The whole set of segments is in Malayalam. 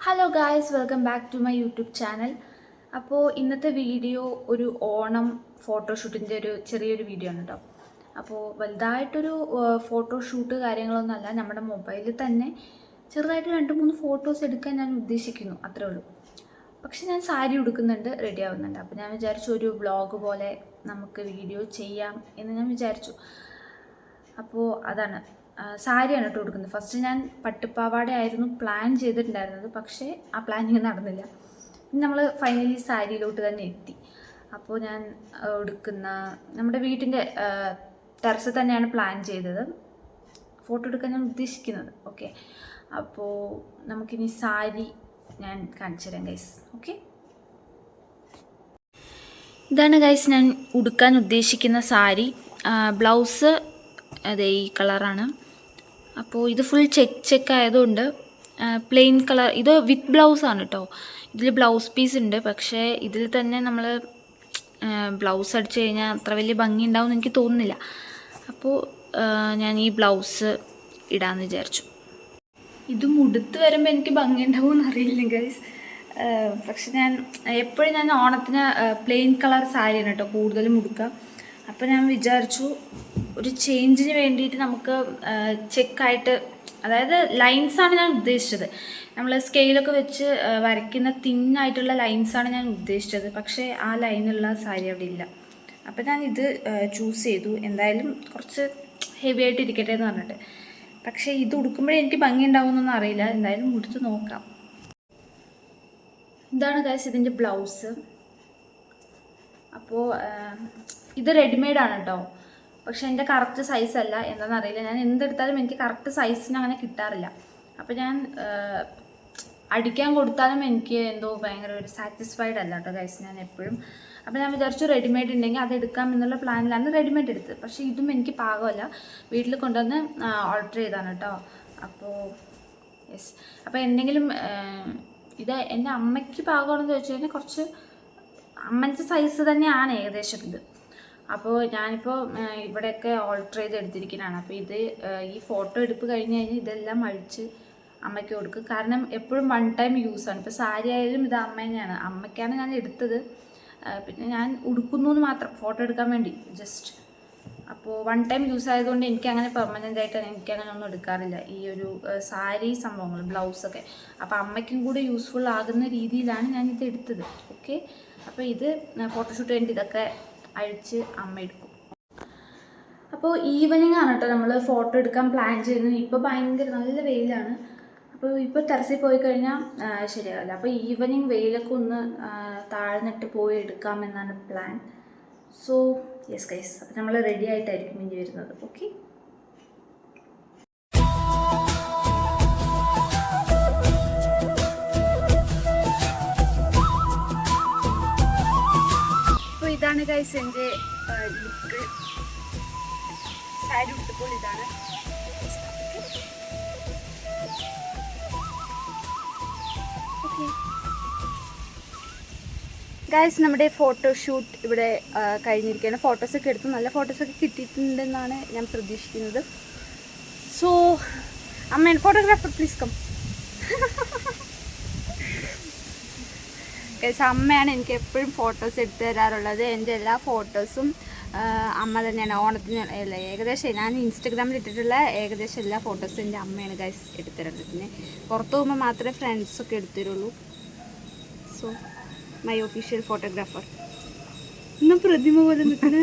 Hello guys, welcome back to my YouTube channel. അപ്പോൾ ഇന്നത്തെ വീഡിയോ ഒരു ഓണം ഫോട്ടോഷൂട്ടിൻ്റെ ഒരു ചെറിയൊരു വീഡിയോ ആണ് കേട്ടോ. അപ്പോൾ വലുതായിട്ടൊരു ഫോട്ടോഷൂട്ട് കാര്യങ്ങളൊന്നുമല്ല, നമ്മുടെ മൊബൈലിൽ തന്നെ ചെറുതായിട്ട് 2-3 ഫോട്ടോസ് എടുക്കാൻ ഞാൻ ഉദ്ദേശിക്കുന്നു, അത്രേ ഉള്ളൂ. പക്ഷെ ഞാൻ സാരി ഉടുക്കുന്നുണ്ട്, റെഡി ആവുന്നുണ്ട്. അപ്പോൾ ഞാൻ വിചാരിച്ചു ഒരു വ്ളോഗ് പോലെ നമുക്ക് വീഡിയോ ചെയ്യാം എന്ന് ഞാൻ വിചാരിച്ചു. അപ്പോൾ അതാണ് സാരിയാണ് കേട്ടോ കൊടുക്കുന്നത്. ഫസ്റ്റ് ഞാൻ പട്ടുപ്പാവാട ആയിരുന്നു പ്ലാൻ ചെയ്തിട്ടുണ്ടായിരുന്നത്, പക്ഷേ ആ പ്ലാനിങ് നടന്നില്ല. പിന്നെ നമ്മൾ ഫൈനലി സാരിയിലോട്ട് തന്നെ എത്തി. അപ്പോൾ ഞാൻ എടുക്കുന്ന നമ്മുടെ വീട്ടിൻ്റെ ടെറസിൽ തന്നെയാണ് പ്ലാൻ ചെയ്തത്, ഫോട്ടോ എടുക്കാൻ ഞാൻ ഉദ്ദേശിക്കുന്നത്. ഓക്കെ, അപ്പോൾ നമുക്കിനി സാരി ഞാൻ കാണിച്ചു തരാം ഗൈസ്. ഓക്കെ, ഇതാണ് ഗൈസ് ഞാൻ ഉടുക്കാൻ ഉദ്ദേശിക്കുന്ന സാരി. ബ്ലൗസ് അതെ ഈ കളറാണ്. അപ്പോൾ ഇത് ഫുൾ ചെക്ക് ആയതുകൊണ്ട് പ്ലെയിൻ കളർ, ഇത് വിത്ത് ബ്ലൗസാണ് കേട്ടോ. ഇതിൽ ബ്ലൗസ് പീസ് ഉണ്ട്, പക്ഷേ ഇതിൽ തന്നെ നമ്മൾ ബ്ലൗസ് അടിച്ചു കഴിഞ്ഞാൽ അത്ര വലിയ ഭംഗി ഉണ്ടാവും എന്ന് എനിക്ക് തോന്നുന്നില്ല. അപ്പോൾ ഞാൻ ഈ ബ്ലൗസ് ഇടാമെന്ന് വിചാരിച്ചു. ഇതും ഉടുത്ത് വരുമ്പോൾ എനിക്ക് ഭംഗി ഉണ്ടാവുമെന്ന് അറിയില്ല ഗൈസ്. പക്ഷെ ഞാൻ എപ്പോഴും ഓണത്തിന് പ്ലെയിൻ കളർ സാരിയാണ് കേട്ടോ കൂടുതലും ഉടുക്കുക. അപ്പോൾ ഞാൻ വിചാരിച്ചു ഒരു ചേഞ്ചിന് വേണ്ടിയിട്ട് നമുക്ക് ചെക്കായിട്ട്, അതായത് ലൈൻസാണ് ഞാൻ ഉദ്ദേശിച്ചത്. നമ്മൾ സ്കെയിലൊക്കെ വെച്ച് വരയ്ക്കുന്ന തിന്നായിട്ടുള്ള ലൈൻസാണ് ഞാൻ ഉദ്ദേശിച്ചത്, പക്ഷേ ആ ലൈനുള്ള സാരി അവിടെ ഇല്ല. അപ്പോൾ ഞാൻ ഇത് ചൂസ് ചെയ്തു. എന്തായാലും കുറച്ച് ഹെവി ആയിട്ട് ഇരിക്കട്ടെ എന്ന് പറഞ്ഞിട്ട്. പക്ഷേ ഇത് ഉടുക്കുമ്പോഴേ എനിക്ക് ഭംഗി ഉണ്ടാവുമെന്നൊന്നും അറിയില്ല. എന്തായാലും ഉടുത്ത് നോക്കാം. ഇതാണ് ഗൈസ് ഇതിൻ്റെ ബ്ലൗസ്. അപ്പോൾ ഇത് റെഡിമെയ്ഡാണ് കേട്ടോ, പക്ഷെ എൻ്റെ കറക്റ്റ് സൈസല്ല. എന്താണെന്നറിയില്ല, ഞാൻ എന്തെടുത്താലും എനിക്ക് കറക്റ്റ് സൈസിന് അങ്ങനെ കിട്ടാറില്ല. അപ്പോൾ ഞാൻ അടിക്കാൻ കൊടുത്താലും എനിക്ക് എന്തോ ഭയങ്കര ഒരു സാറ്റിസ്ഫൈഡ് അല്ല കേട്ടോ ഗൈസ് ഞാൻ എപ്പോഴും. അപ്പോൾ ഞാൻ വിചാരിച്ചു റെഡിമെയ്ഡ് ഉണ്ടെങ്കിൽ അത് എടുക്കാം എന്നുള്ള പ്ലാനിലാണ് റെഡിമെയ്ഡ് എടുത്തത്. പക്ഷേ ഇതും എനിക്ക് പാകമല്ല, വീട്ടിൽ കൊണ്ടുവന്ന് ഓൾട്ടർ ചെയ്താണ് കേട്ടോ. അപ്പോൾ യെസ്, അപ്പോൾ എന്തെങ്കിലും ഇത് എൻ്റെ അമ്മയ്ക്ക് പാകമാണെന്ന് ചോദിച്ചു കഴിഞ്ഞാൽ കുറച്ച് അമ്മൻ്റെ സൈസ് തന്നെയാണ് ഏകദേശം ഇത്. അപ്പോൾ ഞാനിപ്പോൾ ഇവിടെയൊക്കെ ഓൾട്ടർ ചെയ്ത് എടുത്തിരിക്കുന്നതാണ്. അപ്പോൾ ഇത് ഈ ഫോട്ടോ എടുപ്പ് കഴിഞ്ഞ് കഴിഞ്ഞാൽ ഇതെല്ലാം അഴിച്ച് അമ്മയ്ക്ക് കൊടുക്കും. കാരണം എപ്പോഴും വൺ ടൈം യൂസാണ്. ഇപ്പോൾ സാരി ആയാലും ഇത് അമ്മ തന്നെയാണ്, അമ്മയ്ക്കാണ് ഞാൻ എടുത്തത്. പിന്നെ ഞാൻ ഉടുക്കുന്നു എന്ന് മാത്രം, ഫോട്ടോ എടുക്കാൻ വേണ്ടി ജസ്റ്റ്. അപ്പോൾ വൺ ടൈം യൂസ് ആയതുകൊണ്ട് എനിക്കങ്ങനെ പെർമനൻ്റ് ആയിട്ട് എനിക്കങ്ങനെ ഒന്നും എടുക്കാറില്ല ഈ ഒരു സാരി സംഭവങ്ങൾ, ബ്ലൗസൊക്കെ. അപ്പോൾ അമ്മയ്ക്കും കൂടെ യൂസ്ഫുൾ ആകുന്ന രീതിയിലാണ് ഞാനിത് എടുത്തത്. ഓക്കെ, അപ്പോൾ ഇത് ഫോട്ടോഷൂട്ട് വേണ്ടി ഇതൊക്കെ അഴിച്ച് അമ്മ എടുക്കും. അപ്പോൾ ഈവനിങ് ആണ് കേട്ടോ നമ്മൾ ഫോട്ടോ എടുക്കാൻ പ്ലാൻ ചെയ്യുന്നത്. ഇപ്പോൾ ഭയങ്കര നല്ല വെയിലാണ്. അപ്പോൾ ഇപ്പോൾ ടെറസിൽ പോയി കഴിഞ്ഞാൽ ശരിയാവില്ല. അപ്പോൾ ഈവനിങ് വെയിലൊക്കെ ഒന്ന് താഴ്ന്നിട്ട് പോയി എടുക്കാമെന്നാണ് പ്ലാൻ. സോ യെസ് ഗൈസ്, അപ്പോൾ നമ്മൾ റെഡി ആയിട്ടായിരിക്കും ഇനി വരുന്നത്. ഓക്കെ, അപ്പോൾ ഇതാണ് ഗൈസ് എൻ്റെ ലുക്ക്. സാരി ഉടുത്തപ്പോൾ ഇതാണ്. ഓക്കെ ഗൈസ്, നമ്മുടെ ഫോട്ടോഷൂട്ട് ഇവിടെ കഴിഞ്ഞിരിക്കുകയാണ്. ഫോട്ടോസൊക്കെ എടുത്തു, നല്ല ഫോട്ടോസൊക്കെ കിട്ടിയിട്ടുണ്ടെന്നാണ് ഞാൻ പ്രതീക്ഷിക്കുന്നത്. സോ അമ്മ ഫോട്ടോഗ്രാഫർ പ്ലീസ് കം. ഗൈസ്, അമ്മയാണ് എനിക്ക് എപ്പോഴും ഫോട്ടോസ് എടുത്തു തരാറുള്ളത്. എൻ്റെ എല്ലാ ഫോട്ടോസും അമ്മ തന്നെയാണ്. ഓണത്തിന് അല്ല, ഏകദേശം ഞാൻ ഇൻസ്റ്റഗ്രാമിൽ ഇട്ടിട്ടുള്ള ഏകദേശം എല്ലാ ഫോട്ടോസും എൻ്റെ അമ്മയാണ് ഗൈസ് എടുത്തു തരുന്നത്. പിന്നെ പുറത്ത് പോകുമ്പോൾ മാത്രമേ ഫ്രണ്ട്സൊക്കെ എടുത്തു തരുള്ളൂ. So my official photographer. ഇന്നും പ്രതിമ പോലെ നിൽക്കണേ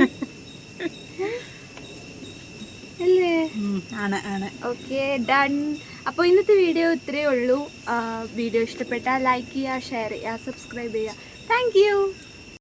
അല്ലേ? ആണ്. Okay, done. അപ്പോൾ ഇന്നത്തെ വീഡിയോ ഇത്രയേ ഉള്ളൂ. വീഡിയോ ഇഷ്ടപ്പെട്ടാൽ ലൈക്ക് ചെയ്യുക, ഷെയർ ചെയ്യുക, സബ്സ്ക്രൈബ് ചെയ്യുക. Thank you.